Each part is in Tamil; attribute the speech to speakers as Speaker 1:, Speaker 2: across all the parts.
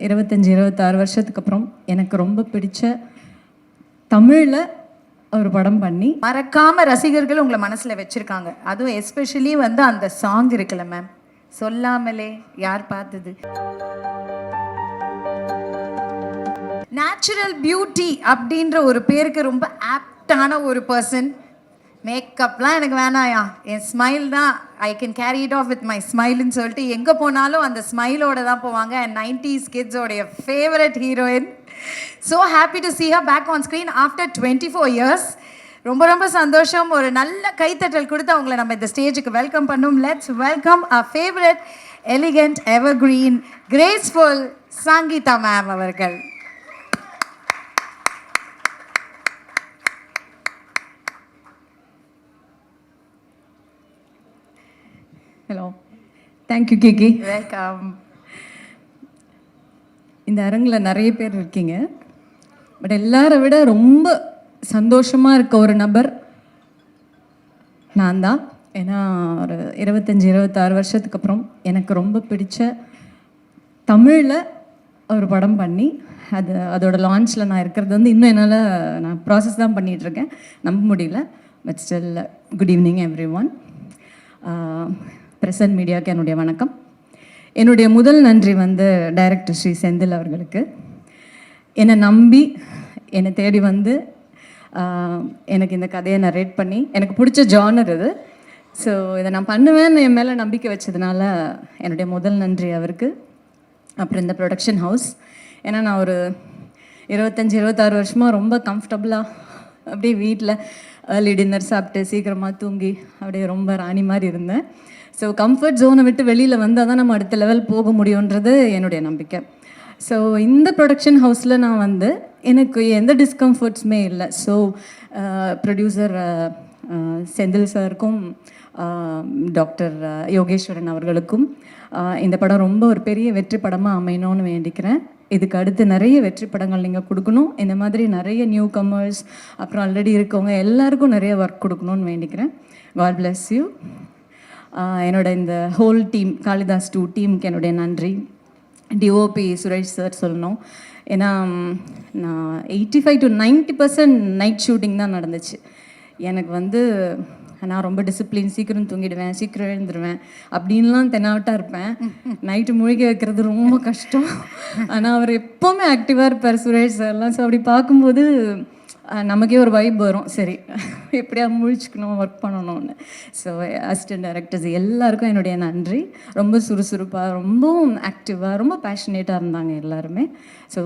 Speaker 1: 25-26 வருஷத்துக்கு அப்புறம் எனக்கு ரொம்ப பிடிச்ச தமிழில் ஒரு படம் பண்ணி
Speaker 2: மறக்காம ரசிகர்கள் உங்களை மனசுல வச்சிருக்காங்க. அதுவும் எஸ்பெஷலி வந்து அந்த சாங் இருக்குல்ல மேம், சொல்லாமலே யார் பார்த்தது, நேச்சுரல் பியூட்டி அப்படின்ற ஒரு பேருக்கு ரொம்ப ஆப்டான ஒரு பர்சன். மேக்கப்லாம் எனக்கு வேணாயா, என் ஸ்மைல் தான், I can carry it off with my ஸ்மைல்னு சொல்லிட்டு எங்கே போனாலும் அந்த ஸ்மைலோட தான் போவாங்க. அண்ட் 90s கிட்ஸோடைய favourite heroine. So happy to see her back on screen after 24 years. ரொம்ப ரொம்ப சந்தோஷம். ஒரு நல்ல கைத்தட்டல் கொடுத்து அவங்கள நம்ம இந்த ஸ்டேஜுக்கு வெல்கம் பண்ணும். Let's welcome our favourite elegant evergreen graceful Sangeetha ma'am அவர்கள்.
Speaker 1: Hello, thank you Keki.
Speaker 2: வெல்கம்.
Speaker 1: இந்த அரங்கில் நிறைய பேர் இருக்கீங்க, பட் எல்லாரை விட ரொம்ப சந்தோஷமாக இருக்க ஒரு நபர் நான் தான். ஏன்னா ஒரு 25-26 வருஷத்துக்கு அப்புறம் எனக்கு ரொம்ப பிடிச்ச தமிழில் ஒரு படம் பண்ணி அதோட லான்ச்சில் நான் இருக்கிறது வந்து இன்னும் என்னால் நான் ப்ராசஸ் தான் பண்ணிகிட்ருக்கேன், நம்ப முடியல. But still good evening every one. Present மீடியாவுக்கு என்னுடைய வணக்கம். என்னுடைய முதல் நன்றி வந்து டைரக்டர் ஸ்ரீ செந்தில் அவர்களுக்கு. என்னை நம்பி என்னை தேடி வந்து எனக்கு இந்த கதையை நரேட் பண்ணி, எனக்கு பிடிச்ச ஜானர் இது, ஸோ இதை நான் பண்ணுவேன்னு என் மேலே நம்பிக்கை வச்சதுனால என்னுடைய முதல் நன்றி அவருக்கு. அப்புறம் இந்த ப்ரொடக்ஷன் ஹவுஸ், ஏன்னா நான் ஒரு 25-26 வருஷமாக ரொம்ப கம்ஃபர்டபுளாக அப்படியே வீட்டில் ஏர்லி டின்னர் சாப்பிட்டு சீக்கிரமாக தூங்கி அப்படியே ரொம்ப ராணி மாதிரி இருந்தேன். ஸோ கம்ஃபர்ட் ஜோனை விட்டு வெளியில் வந்தால் தான் நம்ம அடுத்த லெவல் போக முடியுன்றது என்னுடைய நம்பிக்கை. ஸோ இந்த ப்ரொடக்ஷன் ஹவுஸில் நான் வந்து எனக்கு எந்த டிஸ்கம்ஃபர்ட்ஸுமே இல்லை. ஸோ ப்ரொடியூசர் செந்தில் சாருக்கும் டாக்டர் யோகேஸ்வரன் அவர்களுக்கும் இந்த படம் ரொம்ப ஒரு பெரிய வெற்றி படமாக அமையணும்னு வேண்டிக்கிறேன். இதுக்கு அடுத்து நிறைய வெற்றி படங்கள் நீங்கள் கொடுக்கணும். இந்த மாதிரி நிறைய நியூ கமர்ஸ் அப்புறம் ஆல்ரெடி இருக்கவங்க எல்லாருக்கும் நிறைய ஒர்க் கொடுக்கணும்னு வேண்டிக்கிறேன். God bless you. என்னோட இந்த ஹோல் டீம், காளிதாஸ் 2 டீமுக்கு என்னுடைய நன்றி. டிஓபி சுரேஷ் சார் சொல்லணும். ஏன்னா நான் 85 to 90% நைட் ஷூட்டிங் தான் நடந்துச்சு. எனக்கு வந்து நான் ரொம்ப டிசிப்ளின், சீக்கிரம் தூங்கிடுவேன், சீக்கிரம் எழுந்துருவேன் அப்படின்லாம் தென்னாவட்டாக இருப்பேன். நைட்டு முழிக்க வைக்கிறது ரொம்ப கஷ்டம். ஆனால் அவர் எப்போவுமே ஆக்டிவாக இருப்பார் சுரேஷ் சார்லாம். ஸோ அப்படி பார்க்கும்போது நமக்கே ஒரு வைப் வரும், சரி எப்படியா முழிச்சுக்கணும், ஒர்க் பண்ணணும்னு. ஸோ அசிஸ்டன்ட் டைரக்டர்ஸ் எல்லாருக்கும் என்னுடைய நன்றி. ரொம்ப சுறுசுறுப்பாக, ரொம்பவும் ஆக்டிவாக, ரொம்ப பேஷனேட்டாக இருந்தாங்க எல்லாருமே. ஸோ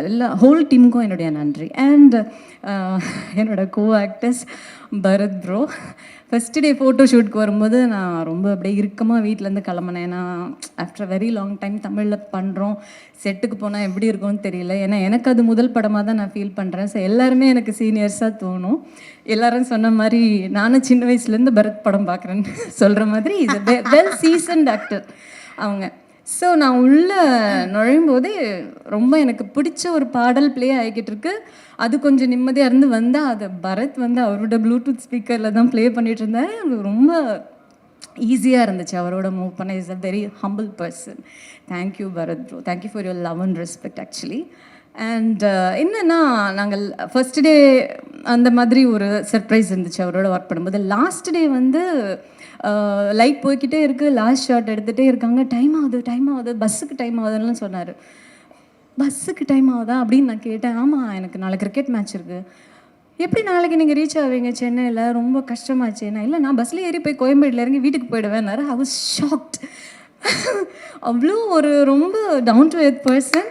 Speaker 1: எல்லா ஹோல் டீமுக்கும் என்னுடைய நன்றி. அண்ட் என்னோடய co actors Bharath bro. First day photo ஷூட்க்கு வரும்போது நான் ரொம்ப அப்படியே இறுக்கமாக வீட்டிலேருந்து கிளம்புனேன். ஏன்னா ஆஃப்டர் வெரி லாங் டைம் தமிழில் பண்ணுறோம், செட்டுக்கு போனால் எப்படி இருக்கும்னு தெரியல. ஏன்னா எனக்கு அது முதல் படமாக தான் நான் ஃபீல் பண்ணுறேன். ஸோ எல்லாருமே எனக்கு சீனியர்ஸாக தோணும். எல்லோரும் சொன்ன மாதிரி நானும் சின்ன வயசுலேருந்து பரத் படம் பார்க்குறேன்னு சொல்கிற மாதிரி இது வெல் சீசன்ட் ஆக்டர் அவங்க. ஸோ நான் உள்ளே நுழையும் போதே ரொம்ப எனக்கு பிடிச்ச ஒரு பாடல் ப்ளே ஆகிக்கிட்டு இருக்கு. அது கொஞ்சம் நிம்மதியாக இருந்து வந்தால் அது பரத் வந்து அவரோட ப்ளூடூத் ஸ்பீக்கரில் தான் ப்ளே பண்ணிகிட்டு இருந்தேன். அது ரொம்ப ஈஸியாக இருந்துச்சு அவரோட மூவ் பண்ண. Is a very humble person. Thank you Bharath bro, thank you for your love and respect actually. And என்னென்னா நாங்கள் ஃபர்ஸ்ட் டே அந்த மாதிரி ஒரு சர்ப்ரைஸ் இருந்துச்சு அவரோட ஒர்க் பண்ணும்போது. லாஸ்ட் டே வந்து லைட் போய்கிட்டே இருக்குது, லாஸ்ட் ஷாட் எடுத்துகிட்டே இருக்காங்க. டைம் ஆகுது பஸ்ஸுக்கு டைம் ஆகுதுன்னு சொன்னார். பஸ்ஸுக்கு டைம் ஆகுதா அப்படின்னு நான் கேட்டேன். ஆமாம், எனக்கு நாளைக்கு கிரிக்கெட் மேட்ச் இருக்குது. எப்படி நாளைக்கு நீங்கள் ரீச் ஆவீங்க சென்னையில், ரொம்ப கஷ்டமாச்சு. நான் இல்லை, நான் பஸ்ஸில் ஏறி போய் கோயம்பேடில் இறங்கி வீட்டுக்கு போயிடுவேன்னாரு. I was shocked. அவ்வளோ ஒரு ரொம்ப டவுன் டு எர்த் பர்சன்.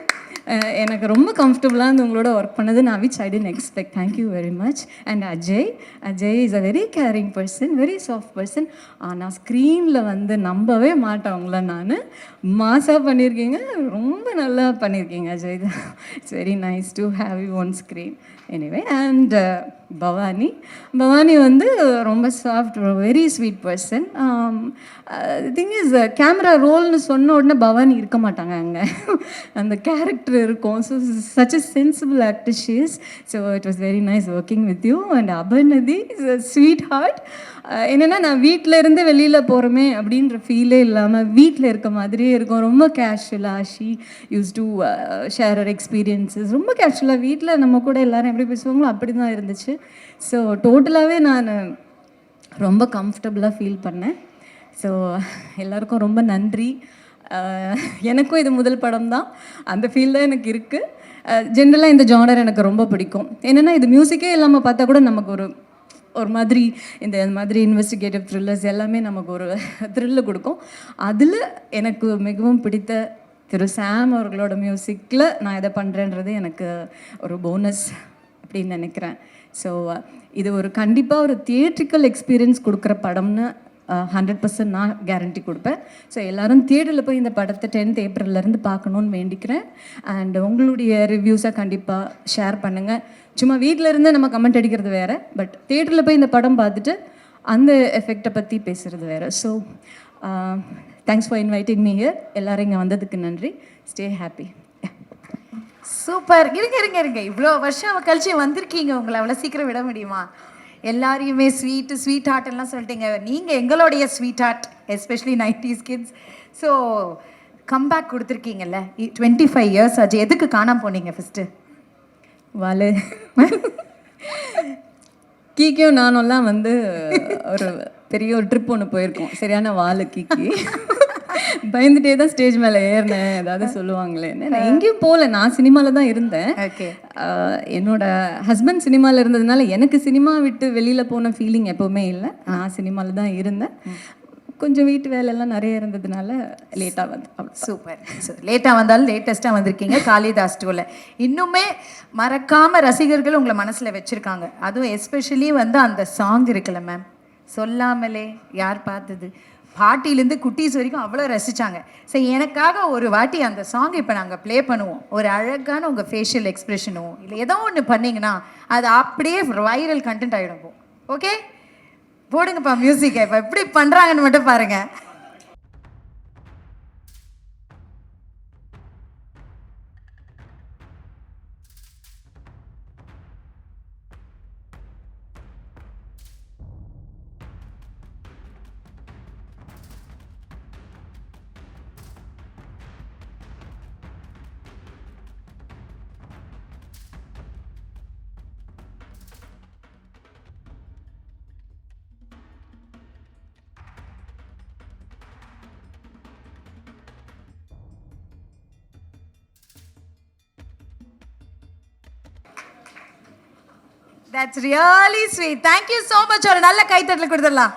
Speaker 1: எனக்கு ரொம்ப கம்ஃபர்டபுளாக இருந்து உங்களோட ஒர்க் பண்ணது நான் which I tend expect. Thank you very much. And Ajay is a very caring person, very soft person. ஆனால் ஸ்க்ரீனில் வந்து நம்பவே மாட்டேன் உங்களை. நான் மாஸாக பண்ணியிருக்கீங்க, ரொம்ப நல்லா பண்ணியிருக்கீங்க Ajay. It's very nice to have you on screen. Anyway, and Bhavani வந்து ரொம்ப soft, very sweet person. Thing is camera ரோல்னு சொன்ன உடனே பவானி இருக்க மாட்டாங்க அங்கே. அந்த கேரக்டர் கேரக்டர் இருக்கும். So such a sensible actor she is. So it was very nice working with you. And Aparnathi is a sweetheart. என்னென்னா நான் வீட்டில் இருந்து வெளியில் போகிறோமே அப்படின்ற ஃபீலே இல்லாமல் வீட்டில் இருக்க மாதிரியே இருக்கும். ரொம்ப கேஷுவலாக she use to share her experiences. ரொம்ப கேஷுவலாக வீட்டில் நம்ம கூட எல்லோரும் எப்படி பேசுவாங்களோ அப்படி தான் இருந்துச்சு. ஸோ டோட்டலாகவே நான் ரொம்ப கம்ஃபர்டபுளாக ஃபீல் பண்ணேன். ஸோ எல்லாருக்கும் ரொம்ப நன்றி. எனக்கும் இது முதல் படம் தான், அந்த ஃபீல் தான் எனக்கு இருக்குது. ஜென்ரலாக இந்த ஜானர் எனக்கு ரொம்ப பிடிக்கும். என்னென்னா இது மியூசிக்கே இல்லாமல் பார்த்தா கூட நமக்கு ஒரு மாதிரி இந்த மாதிரி இன்வெஸ்டிகேட்டிவ் த்ரில்லர்ஸ் எல்லாமே நமக்கு ஒரு த்ரில்லு கொடுக்கும். அதில் எனக்கு மிகவும் பிடித்த திரு சாம் அவர்களோட மியூசிக்கில் நான் இதை பண்ணுறேன்றது எனக்கு ஒரு போனஸ் அப்படின்னு நினைக்கிறேன். ஸோ இது ஒரு கண்டிப்பாக ஒரு தியேட்ரிக்கல் எக்ஸ்பீரியன்ஸ் கொடுக்குற படம்னு 100% நான் கேரண்டி கொடுப்பேன். ஸோ எல்லோரும் தியேட்டரில் போய் இந்த படத்தை 10th ஏப்ரல்லேருந்து பார்க்கணுன்னு வேண்டிக்கிறேன். அண்ட் உங்களுடைய ரிவ்யூஸை கண்டிப்பாக ஷேர் பண்ணுங்கள். சும்மா வீட்டில் இருந்து நம்ம கமெண்ட் அடிக்கிறது வேறு, பட் தியேட்டரில் போய் இந்த படம் பார்த்துட்டு அந்த எஃபெக்டை பற்றி பேசுகிறது வேறு. So thanks for inviting me here. எல்லோரும் இங்கே வந்ததுக்கு நன்றி. Stay happy.
Speaker 2: சூப்பர். இருங்க இவ்வளோ வருஷம் கழிச்சு வந்திருக்கீங்க, உங்களை அவ்வளோ சீக்கிரம் விட முடியுமா? எல்லாரையுமே ஸ்வீட் ஹார்ட் எல்லாம் சொல்லிட்டீங்க. நீங்கள் எங்களுடைய sweetheart, especially 90s kids. So comeback கொடுத்துருக்கீங்கல்ல, 25 இயர்ஸ் ஆச்சு. எதுக்கு காணாமல் போனீங்க ஃபஸ்ட்டு?
Speaker 1: வாலு கீக்கியும் நானும்லாம் வந்து ஒரு பெரிய ஒரு ட்ரிப் ஒன்று போயிருக்கோம். சரியான வாலு கீக்கி பயந்துட்டே தான் ஸ்டேஜ் மேலே ஏறினேன், ஏதாவது சொல்லுவாங்களேன்னு. நான் எங்கேயும் போகல, நான் சினிமாவில் தான் இருந்தேன். என்னோட ஹஸ்பண்ட் சினிமாவில் இருந்ததுனால எனக்கு சினிமா விட்டு வெளியில் போன ஃபீலிங் எப்போவுமே இல்லை. நான் சினிமாவில் தான் இருந்தேன். கொஞ்சம் வீட்டு வேலையெல்லாம் நிறைய இருந்ததுனால லேட்டாக வந்து.
Speaker 2: சூப்பர். லேட்டாக வந்தாலும் லேட்டஸ்ட்டாக வந்திருக்கீங்க காளிதாஸ் 2ல். இன்னுமே மறக்காமல் ரசிகர்கள் உங்களை மனசில் வச்சுருக்காங்க. அதுவும் எஸ்பெஷலி வந்து அந்த சாங் இருக்குல்ல மேம், சொல்லாமலே யார் பார்த்தது, பாட்டிலேருந்து குட்டீஸ் வரைக்கும் அவ்வளோ ரசித்தாங்க. சரி, எனக்காக ஒரு வாட்டி அந்த சாங் இப்போ நாங்கள் ப்ளே பண்ணுவோம். ஒரு அழகான உங்கள் ஃபேஷியல் எக்ஸ்ப்ரெஷனும் இல்லை ஏதோ ஒன்று பண்ணிங்கன்னா அது அப்படியே வைரல் கண்டென்ட் ஆகிடும். ஓகே, போடுங்கப்பா மியூசிக்கை. இப்போ எப்படி பண்ணுறாங்கன்னு மட்டும் பாருங்கள். That's really sweet. Thank you so much. ஒரு நல்ல கைத்தட்டல் கொடுத்துடலாம்.